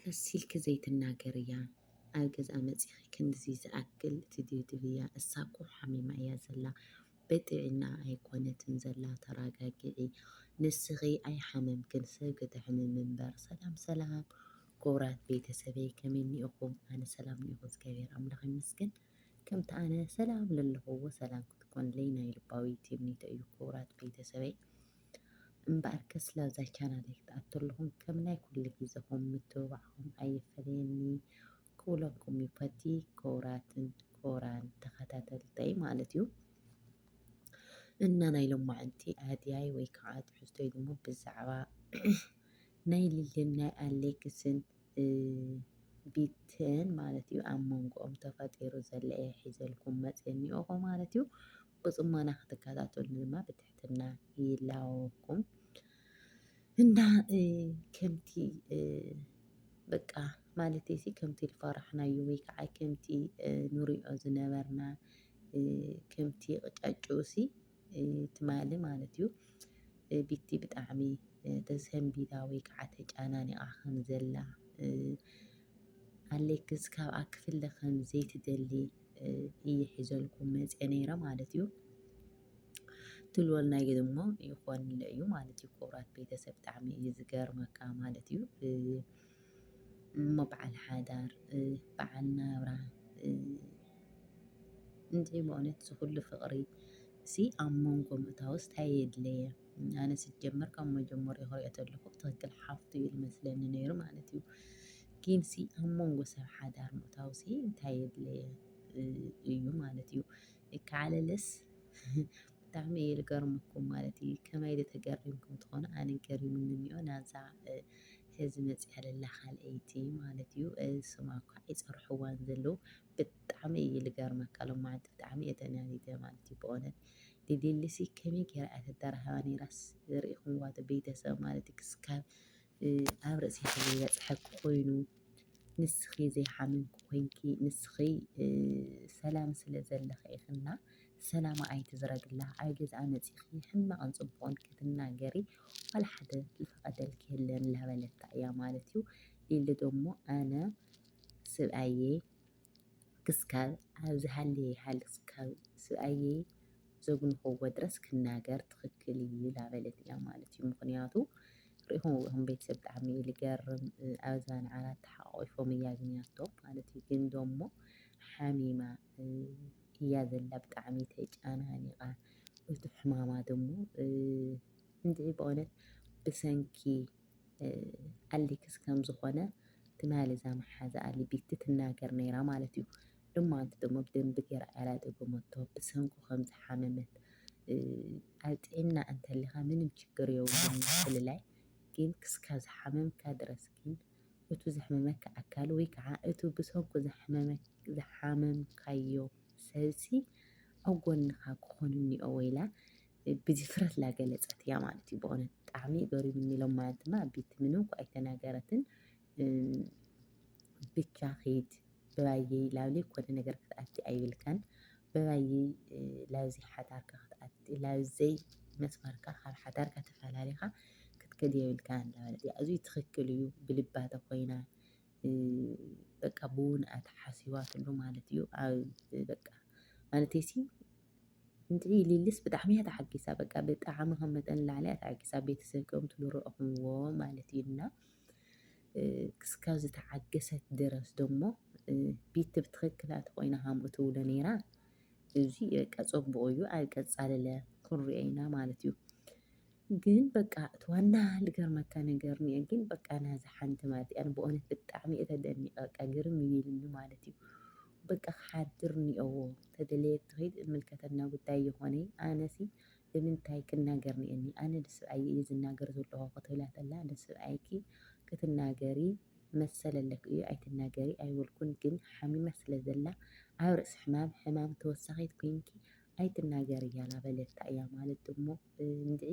ከሲልክ ዘይትናገር እያ ኣብ ገዛ መፂኺ ክንድዚ ዝኣክል ትድብድብያ እሳኮ ሓሚማ እያ ዘላ በጥዕና ኣይኮነትን ዘላ ተረጋጊዒ ንስኺ ኣይሓመምክን ሰብ ክትሕምም እምበር ሰላም ሰላም ክቡራት ቤተሰበይ ከመይ እኒኢኹም ኣነ ሰላም እኒኢኹ እግዚኣብሔር ኣምላኽ ይመስገን ከምቲ ኣነ ሰላም ለለኹዎ ሰላም ክትኮንለይ ናይ ልባዊ ትምኒተ እዩ ክቡራት ቤተሰበይ እምበር ከስላዛ ቻናለይ ክትኣተለኹም ከም ናይ ኩሉ ግዜኹም ምትብባዕኹም ኣይፈለየኒ ክብለኩም ይፈቲ ክቡራትን ክቡራን ተኸታተልተይ ማለት እዩ እና ናይ ሎማዓንቲ ኣድያይ ወይ ከዓ ትሕዝቶይ ድማ ብዛዕባ ናይ ሊልን ናይ ኣሌክስን ቢትን ማለት እዩ ኣብ መንጎኦም ተፈጢሩ ዘለ እየ ሒዘልኩም መፅአ እኒአኹ ማለት እዩ ብፅሞና ክትከታተሉ ድማ ብትሕትና ይላወኩም እና ከምቲ በቃ ማለት ሲ ከምቲ ዝፈራሕናዮ ወይ ከዓ ከምቲ ንሪኦ ዝነበርና ከምቲ ቅጫጭውሲ ትማሊ ማለት እዩ ቢቲ ብጣዕሚ ተሰንቢዳ ወይ ከዓ ተጨናኒቓ ከም ዘላ ኣሌክስ ካብኣ ክፍለ ከም ዘይትደሊ እየ ሒዘልኩም መፅአ ነይረ ማለት እዩ ትልወልናዮ ድማ ይኾንለ እዩ ማለት እዩ ክቡራት ቤተሰብ ብጣዕሚ እዩ ዝገርመካ ማለት እዩ እሞ በዓል ሓዳር በዓል ናብራ እንታይ በእውነት ዝኩሉ ፍቕሪ እዚ ኣብ መንጎ ምእታውስ እንታይ የድለየ ኣነ ሲጀመር ካብ መጀመሪኡ ክሪኦ ከለኹ ብትክክል ሓፍቱ እዩ ዝመስለኒ ነይሩ ማለት እዩ ግን ሲ ኣብ መንጎ ሰብ ሓዳር ምእታውሲ እንታይ የድለየ እዩ ማለት እዩ ከዓለለስ ብጣዕሚ እየ ዝገርመኩም ማለት እዩ ከመይ ተገሪምኩም ትኾኑ ኣነ ገሪሙኒ እኒኦ ናዛ ሕዚ መፅኣ ዘላ ካልአይቲ ማለት እዩ ስማ እኳ ኣይፀርሕዋን ዘለዉ ብጣዕሚ እየ ዝገርመካ ሎማዓንቲ ብጣዕሚ እየ ተናዲደ ማለት እዩ ብእውነት ድልልሲ ከመይ ገይራ እያ ተደራህባ ነይራስ ርኢኹምዋ ዶ ቤተሰብ ማለት እዩ ክስካብ ኣብ ርእሲ ዘይበፅሐኪ ኮይኑ ንስኺ ዘይሓመምኪ ኮንኪ ንስኺ ሰላም ስለ ዘለኸ ኢኽና ሰላማ ኣይትዝረግላ ኣብ ገዝኣ መፂኺ ሕማቕን ፅቡቕን ክትናገሪ ዋላ ሓደ ዝፈቐደልኪ የለን እናበለታ እያ ማለት እዩ ኢሉ ደሞ ኣነ ስብኣየ ክስካብ ኣብዚ ሃልየ ሓሊ ክስካብ ስብኣየ ዘግንኽዎ ድረስ ክናገር ትኽክል እዩ እናበለት እያ ማለት እዩ ምክንያቱ ርኢኹም ቤተሰብ ብጣዕሚ እዩ ዝገርም ኣብ ዝባን ዓራት ተሓቋቂፎም እያ ግንያቶም ማለት እዩ ግን ደሞ ሓሚማ እያ ዘላ ብጣዕሚ ተጨናኒቓ እቲ ሕማማ ደሞ እንድዒ በእውነት ብሰንኪ ኣሌክስ ከም ዝኾነ ትማሊ እዛ መሓዛ ቢቲ ትናገር ነይራ ማለት እዩ ሎማዓንቲ ደሞ ብደንቢ ገይራ እያ ደገመቶ ብሰንኩ ከም ዝሓመመት ኣብ ጥዕና እንተለኻ ምንም ችግር የብሉን ምፍልላይ ግን ክስካብ ዝሓመምካ ድረስ ግን እቲ ዘሕመመካ ኣካል ወይ ከዓ እቲ ብሰንኩ ዝሓመምካዮ ሰብሲ ኣብ ጎንኻ ክኾን እኒኦ ወይላ ብድፍረት ላገለፀት እያ ማለት እዩ ብእውነት ብጣዕሚ ገሪሙኒ ሎማዓንቲማ ቢቲ ምንም እኳ ኣይተናገረትን ብቻ ኸይድ በባየይ ላብለይ ኮነ ነገር ክትኣቲ ኣይብልካን በባየይ ላብዚ ሓዳርካ ክትኣቲ ላብዘይ መስመርካ ካብ ሓዳርካ ተፈላሊኻ ክትከድ የብልካን እንዳበለት እያ እዙይ ትኽክል እዩ ብልባ ተኾይና በቃ ብውንኣ ተሓሲባትሉ ማለት እዩ ኣብ በቃ ማለተይ ሲ እንድዒ ሊልስ ብጣዕሚ እያ ተሓጊሳ በቃ ብጣዕሚ ከም መጠን ንላዕሊ እያ ተሓጊሳ ቤተሰብ ከምቲ ዝረአኹምዎ ማለት እዩና ክስካብ ዝተዓገሰት ድረስ ደሞ ቢቲ ብትኽክል እንተኾይና ከምኡ ትብሎ ነይራ እዚ በቃ ፅቡቕ እዩ ኣብ ቀፃለለ ክንሪኦ ኢና ማለት እዩ ግን በቃ እቲ ዋና ዝገርመካ ነገር እኒአ ግን በቃ ናዛ ሓንቲ ማለት እያ ብእውነት ብጣዕሚ እየ ተደኒቐ በቃ ግርም ይብልኒ ማለት እዩ በቃ ክሓድር እኒአዎ ተደለየት ትኸይድ እምልከተና ጉዳይ ይኾነ ኣነሲ ብምንታይ ክናገር እኒአኒ ኣነ ንሰብኣየ እየ ዝናገር ዘለኹ ክትብላ ተላ ንሰብኣይኪ ክትናገሪ መሰለለክ እዩ ኣይትናገሪ ኣይብልኩን ግን ሓሚማ ስለ ዘላ ኣብ ርእሲ ሕማም ተወሳኺት ኮንኪ ኣይትናገሪ እያ ላበለታ እያ ማለት ደሞ እንድዒ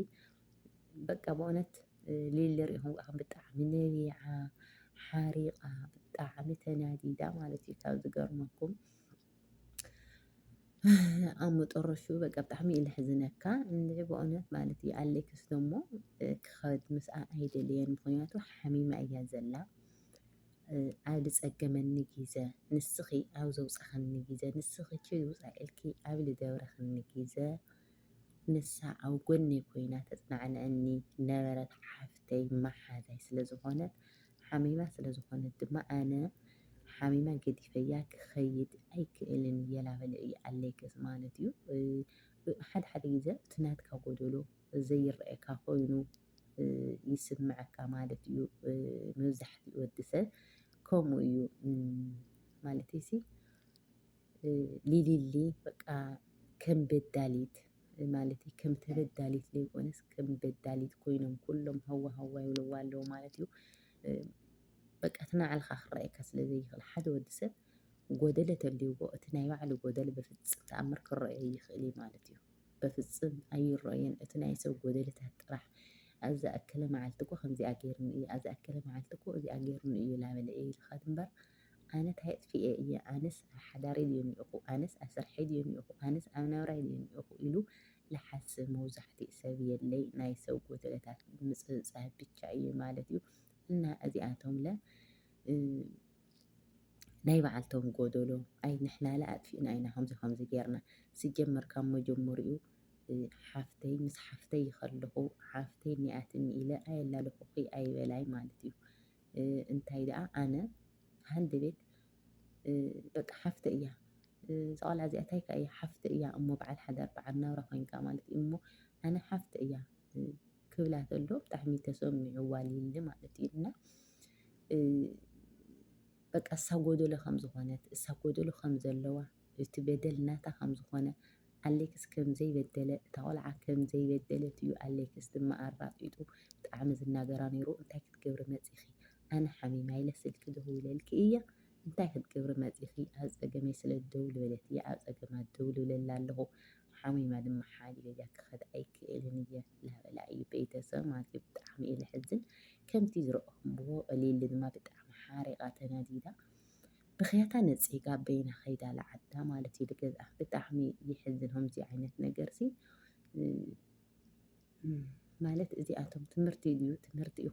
በቃ በእውነት ሊሊ ርኢኹም ብጣዕሚ ነቢዓ ሓሪቓ ብጣዕሚ ተናዲዳ ማለት እዩ ካብ ዝገርመኩም ኣብ መጨረሽኡ በቃ ብጣዕሚ እዩ ዘሕዝነካ እንድዒ በእውነት ማለት እዩ ኣሌክስ ደሞ ክኸድ ምስኣ ኣይደልየን ምክንያቱ ሓሚማ እያ ዘላ ኣብ ዝጸገመኒ ግዜ ንስኺ ኣብ ዘውፀኸኒ ግዜ ንስኺ ቺ ውፃእ ኢልኪ ኣብ ዝደብረኽኒ ግዜ ንሳ ኣብ ጎነይ ኮይና ተፅናዕንዐኒ ነበረት ሓፍተይ መሓዛይ ስለ ዝኾነት ሓሚማ ስለ ዝኾነት ድማ ኣነ ሓሚማ ገዲፈያ ክኸይድ ኣይክእልን እየ ላበለ እዩ ኣለይከስ ማለት እዩ። ሓደ ሓደ ግዜ እቲ ናትካ ጎደሎ ዘይረአየካ ኮይኑ ይስምዓካ ማለት እዩ። መብዛሕትኡ ወዲ ሰብ ከምኡ እዩ ማለት እሲ ሊሊሊ በቃ ከም በዳሊት ማለት ከም ተበዳሊት ዘይኮነስ ከም በዳሊት ኮይኖም ኩሎም ሃዋ ሃዋ ይብልዋ ኣለዉ ማለት እዩ። በቃ እቲ ናዕልካ ክረአየካ ስለ ዘይኽእል ሓደ ወዲ ሰብ ጎደለ ተልይዎ እቲ ናይ ባዕሉ ጎደለ ብፍፅም ተኣምር ክረአዮ ይኽእል እዩ ማለት እዩ። በፍፅም ኣይረአዮን እቲ ናይ ሰብ ጎደለታት ጥራሕ ኣብ ዝኣከለ መዓልቲ እኮ ከምዚኣ ገይሩኒ እዩ ኣብ ዝኣከለ መዓልቲ እኮ እዚኣ ገይሩኒ እዩ ላበለ እየ ኢልካ እምበር ኣነ እንታይ ኣጥፊአ እየ ኣነስ ኣብ ሓዳረይ ድየ እኒአኹ ኣነስ ኣብ ስርሐይ ድየ እኒአኹ ኣነስ ኣብ ናብራይ ድየ እኒአኹ ኢሉ ዝሓስብ መብዛሕትኡ ሰብ የለይ ናይ ሰብ ጎደለታት ምፅብፃብ ብቻ እዩ ማለት እዩ። እና እዚኣቶም ለ ናይ ባዕልቶም ጎደሎ ኣይ ንሕና ለ ኣጥፊእና ኢና ከምዚ ከምዚ ጌርና ሲጀመር ካብ መጀመሪኡ ሓፍተይ ምስ ሓፍተይ ከለኹ ሓፍተይ እኒኣትኒ ኢለ ኣየላለኹ ኣይበላይ ማለት እዩ። እንታይ ደኣ ኣነ ሃንደ ቤት በቃ ሓፍተይ እያ እዛ ቆልዓ እዚኣ እንታይ እያ ሓፍተይ እያ እሞ በዓል ሓዳር በዓል ናብራ ኮይንካ ማለት እዩ እሞ ኣነ ሓፍተይ እያ ክብላ ተሎ ብጣዕሚ ተሰሚዕዋ ሊሊ ማለት እዩ። እና በቃ እሳ ጎደሎ ከም ዝኾነት እሳ ጎደሎ ከም ዘለዋ እቲ በደል ናታ ከም ዝኾነ ኣለይክስ ከም ዘይበደለ እታ ቆልዓ ከም ዘይበደለት እዩ ኣለይክስ ድማ ኣራጢጡ ብጣዕሚ ዝናገራ ነይሩ። እንታይ ክትገብሪ መፂኺ ኣነ ሓሚማይ ለ ስልኪ ደውለልኪ እየ እንታይ ክትገብሪ መፂኺ ኣብ ፀገመይ ስለ ትደውል በለት እየ ኣብ ፀገማ ትደውልለላ ኣለኹ ሓሚማ ድማ ሓዲገያ ክኸድ ኣይክእልን እየ ላበላ እዩ ቤተሰብ ማለት እዩ። ብጣዕሚ እየ ዝሕዝን ከምቲ ዝረአኹምዎ ሊሊ ድማ ብጣዕሚ ሓሪቓ ተናዲዳ ብኽያታ ነፂጋ በይና ኸይዳ ለዓዳ ማለት እዩ ልገዝኣ ብጣዕሚ ይሕዝን ከምዚ ዓይነት ነገር ሲ ማለት እዚኣቶም ትምህርቲ ድዩ ትምህርቲ እዩ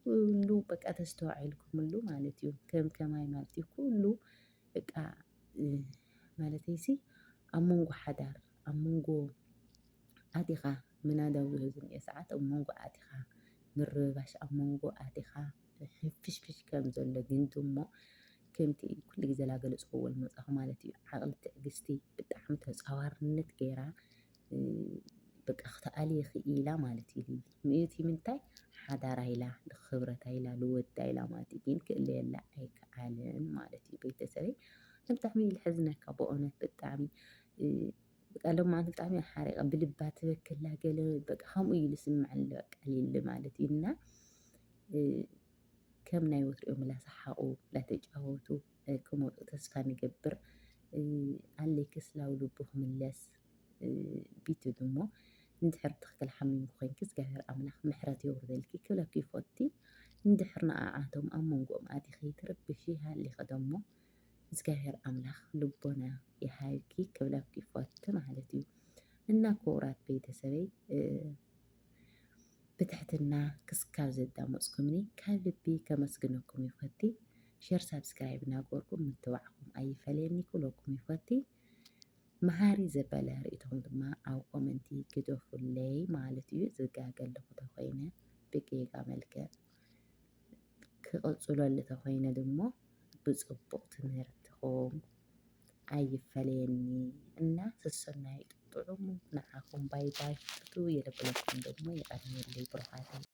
ኩሉ በቃ ተስተዋዒልኩምሉ ማለት እዩ። ከም ከማይ ማለት እዩ ኩሉ በቃ ማለተይ ሲ ኣብ መንጎ ሓዳር ኣብ መንጎ ኣዴኻ ምናዳው ዝኒአ ሰዓት ኣብ መንጎ ኣዴኻ ምርብባሽ ኣብ መንጎ ኣዴኻ ፍሽፍሽ ከም ዘሎ ግን ድሞ ከምቲ ኩሉ ግዜ ላገለፅክዎ ዝመፃኹ ማለት እዩ ዓቕሊ ትዕግስቲ ብጣዕሚ ተፃዋርነት ገይራ በቃ ክተኣልየ ክኢላ ማለት እዩ። ምእንቲ ምንታይ ሓዳራ ኢላ ንክብረታ ኢላ ንወዳ ኢላ ማለት እዩ ግን ክእለየላ ኣይከኣልን ማለት እዩ። ቤተሰበይ ብጣዕሚ እዩ ዝሕዝነካ ብእውነት ብጣዕሚ በቃ ሎማዓንቲ ብጣዕሚ እያ ሓሪቓ ብልባ ትበክላ ገለ በቃ ከምኡ እዩ ዝስምዓኒ በቃ ሊሊ ማለት እዩ። እና ከም ናይ ወትሪኦም ላሰሓቁ ላተጫወቱ ክመፁ ተስፋ ንገብር ኣለይክስ ላብ ልቡ ክምለስ ቢቱ ድሞ እንድሕር ትኽክል ሓሚምኩ ኮንኪ እግዚኣብሔር ኣምላኽ ምሕረት የውርደልኪ ክብለኪ ይፈቲ እንድሕር ንኣዓቶም ኣብ መንጎኦም ኣቲኺ ትርብሺ ሃሊኸ ደሞ እግዚኣብሔር ኣምላኽ ልቦና ይሃብኪ ክብለኪ ይፈቲ ማለት እዩ። እና ክቡራት ቤተሰበይ ብትሕትና ክስካብ ዘዳመፅኩምኒ ካብ ልቢ ከመስግነኩም ይፈቲ ሸር ሳብስክራይብ እናገበርኩም ምትባዕኩም ኣይፈለየኒ ክብለኩም ይፈቲ መሃሪ ዘበለ ርእቶም ድማ ኣብ ኮመንቲ ግደፉለይ ማለት እዩ። ዝጋገለኹ ተኾይነ ብጌጋ መልክዕ ክቕፅለሉ ተኾይነ ድሞ ብፅቡቕ ትምህርትኹም ኣይፈለየኒ እና ስሰናይ ጥዑሙ ንዓኹም ባይ ባይ ፍቱ የለብለኩም ደግሞ የቐርበለይ ብሩኻት